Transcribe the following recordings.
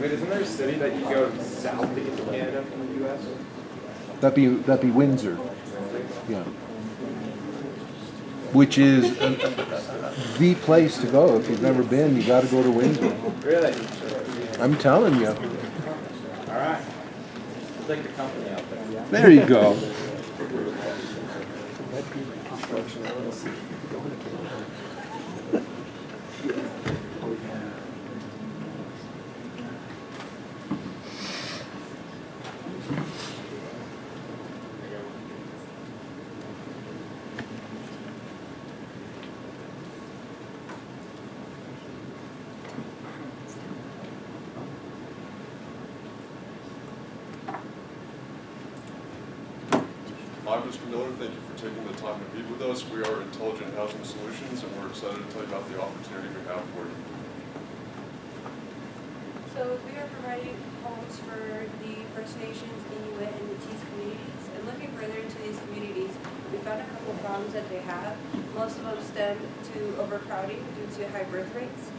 Wait, isn't there a city that you go south to get to Canada from the U.S.? That'd be Windsor. Yeah. Which is the place to go. If you've never been, you got to go to Windsor. Really? I'm telling you. All right. I'll take the company out there. There you go. I'm Mr. Miller. Thank you for taking the time to meet with us. We are Intelligent Housing Solutions, and we're excited to tell you about the opportunity we have for you. So we are providing homes for the First Nations, Inuit, and Métis communities. And looking further into these communities, we found a couple of problems that they have. Most of them stem to overcrowding due to high birth rates.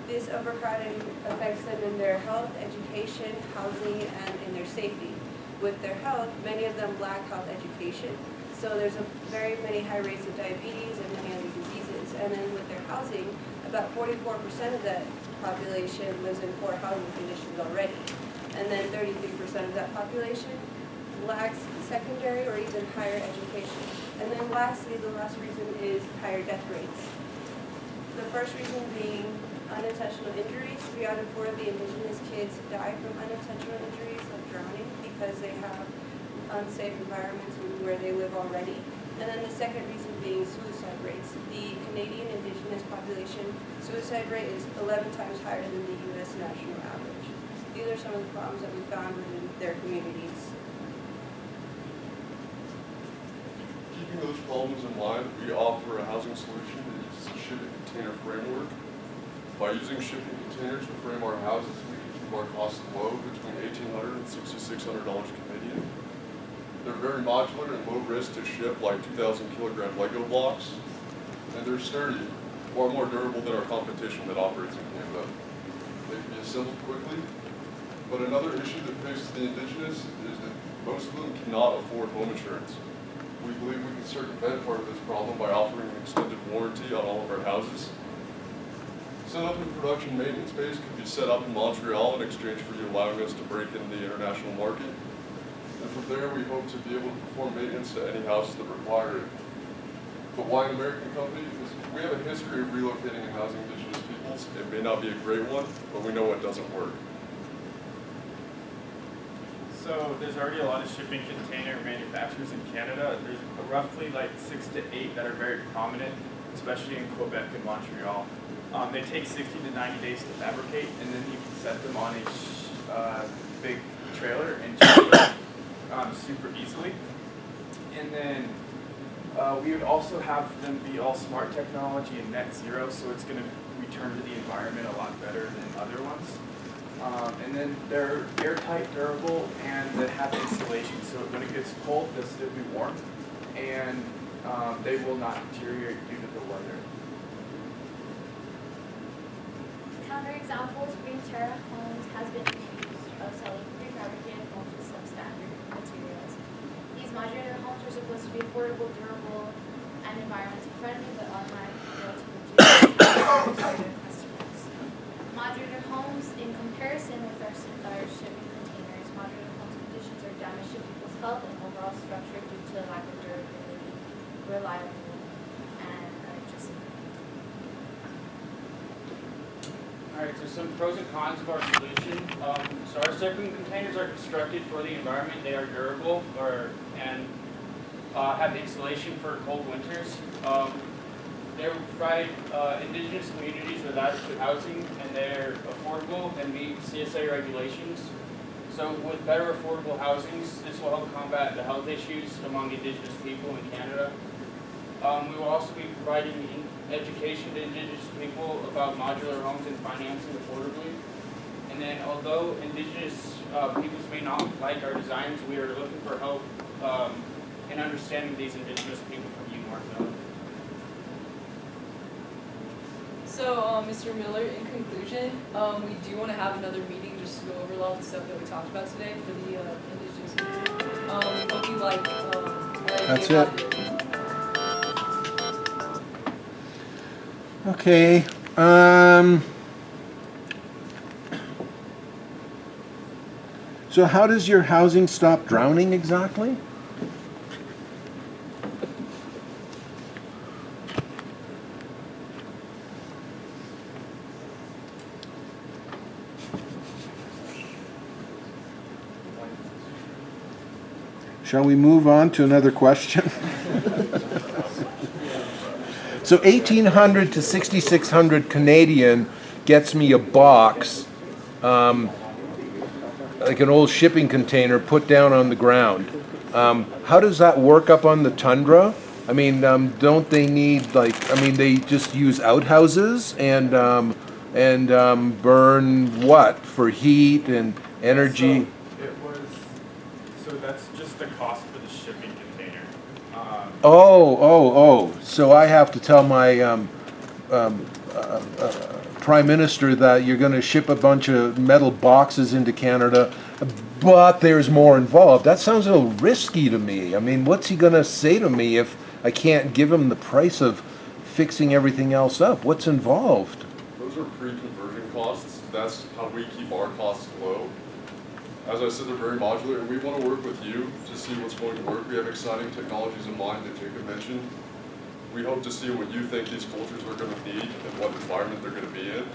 This overcrowding affects them in their health, education, housing, and in their safety. With their health, many of them lack health education. So there's very many high rates of diabetes and many other diseases. And then with their housing, about 44% of that population lives in poor housing conditions already. And then 33% of that population lacks secondary or even higher education. And then lastly, the last reason is higher death rates. The first reason being unintentional injuries. 3 out of 4 of the Indigenous kids die from unintentional injuries like drowning because they have unsafe environments where they live already. And then the second reason being suicide rates. The Canadian Indigenous population suicide rate is 11 times higher than the U.S. national average. These are some of the problems that we found within their communities. Keeping those problems in mind, we offer a housing solution that uses a shipping container framework. By using shipping containers to frame our houses, we can keep our costs low, between $1,800 and $6,600 Canadian. They're very modular and low risk to ship, like 2,000 kilogram Lego blocks. And they're sturdy, far more durable than our competition that operates in Canada. They can be assembled quickly. But another issue that faces the Indigenous is that most of them cannot afford home insurance. We believe we can circumvent part of this problem by offering an extended warranty on all of our houses. Setup and production maintenance base could be set up in Montreal in exchange for you allowing us to break into the international market. And from there, we hope to be able to perform maintenance to any houses that require it. But why an American company? Because we have a history of relocating and housing Indigenous peoples. It may not be a great one, but we know it doesn't work. So there's already a lot of shipping container manufacturers in Canada. There's roughly like 6 to 8 that are very prominent, especially in Quebec and Montreal. They take 60 to 90 days to fabricate, and then you can set them on a big trailer and ship them super easily. And then we would also have them be all smart technology and net zero, so it's going to return to the environment a lot better than other ones. And then they're airtight, durable, and they have insulation, so when it gets cold, they'll still be warm, and they will not deteriorate due to the weather. Counterexamples, Green Terra Homes has been accused of selling prefabricated homes with substandard materials. These modular homes are supposed to be affordable, durable, and environmentally friendly, but automatically fail to reduce to their customers. Modular homes, in comparison with our shipping containers, modular homes conditions are damage to people's health and overall structure due to lack of durability, reliability, and electricity. Alright, so some pros and cons of our solution. So our shipping containers are constructed for the environment. They are durable and have insulation for cold winters. They provide Indigenous communities with adequate housing, and they're affordable and meet CSA regulations. So with better affordable housings, this will help combat the health issues among Indigenous people in Canada. We will also be providing education to Indigenous people about modular homes and financing affordably. And then although Indigenous peoples may not like our designs, we are looking for help in understanding these Indigenous people from UNorth. So, Mr. Miller, in conclusion, we do want to have another meeting just just to go over a lot of the stuff that we talked about today for the indigenous community. Hope you like That's idea it. about Okay, so how does your housing stop drowning exactly? Shall we move on to another question? So 1,800 to 6,600 Canadian gets me a box, like an old shipping container put down on the ground. How does that work up on the tundra? I mean, don't they need they just use outhouses and burn what for heat and energy? So that's just the cost for the shipping container. So I have to tell my Prime Minister that you're going to ship a bunch of metal boxes into Canada, but there's more involved. That sounds a little risky to me. I mean, what's he going to say to me if I can't give him the price of fixing everything else up? What's involved? Those are pre-conversion costs. That's how we keep our costs low. As I said, they're very modular, and we want to work with you to see what's going to work. We have exciting technologies in mind that Jacob mentioned. We hope to see what you think these cultures are going to need and what environment they're going to be in.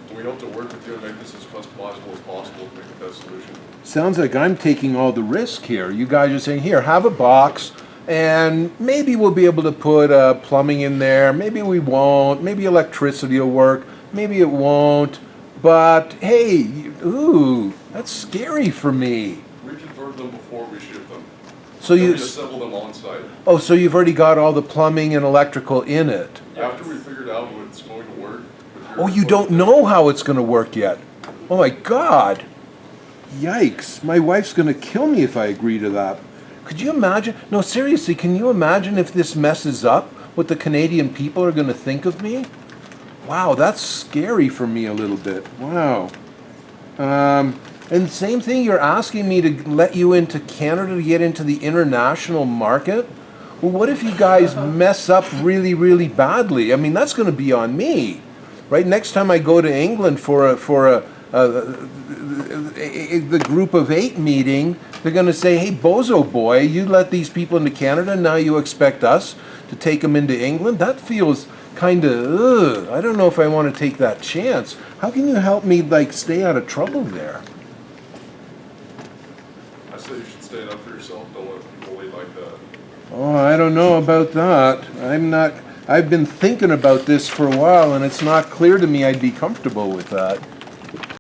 And we hope to work with you and make this as customizable as possible to make the best solution. Sounds like I'm taking all the risk here. You guys are saying, here, have a box, and maybe we'll be able to put plumbing in there. Maybe we won't. Maybe electricity will work. Maybe it won't. But hey, ooh, that's scary for me. We convert them before we ship them. So Then you, we assemble them on site. oh, so you've already got all the plumbing and electrical in it. After we figured out what's going to work. with your Oh, you don't equipment, know how it's going to work yet. Oh my God. Yikes. My wife's going to kill me if I agree to that. Could you imagine? No, seriously, can you imagine if this messes up what the Canadian people are going to think of me? Wow, that's scary for me a little bit. Wow. And same thing, you're asking me to let you into Canada to get into the international market? Well, what if you guys mess up really, really badly? I mean, that's going to be on me, right? Next time I go to England for the group of 8 meeting, they're going to say, hey, bozo boy, you let these people into Canada, now you expect us to take them into England? That feels kind of, I don't know if I want to take that chance. How can you help me, stay out of trouble there? I say you should stand up for yourself. Don't let people lead like that. Oh, I don't know about that. I've been thinking about this for a while, and it's not clear to me I'd be comfortable with that.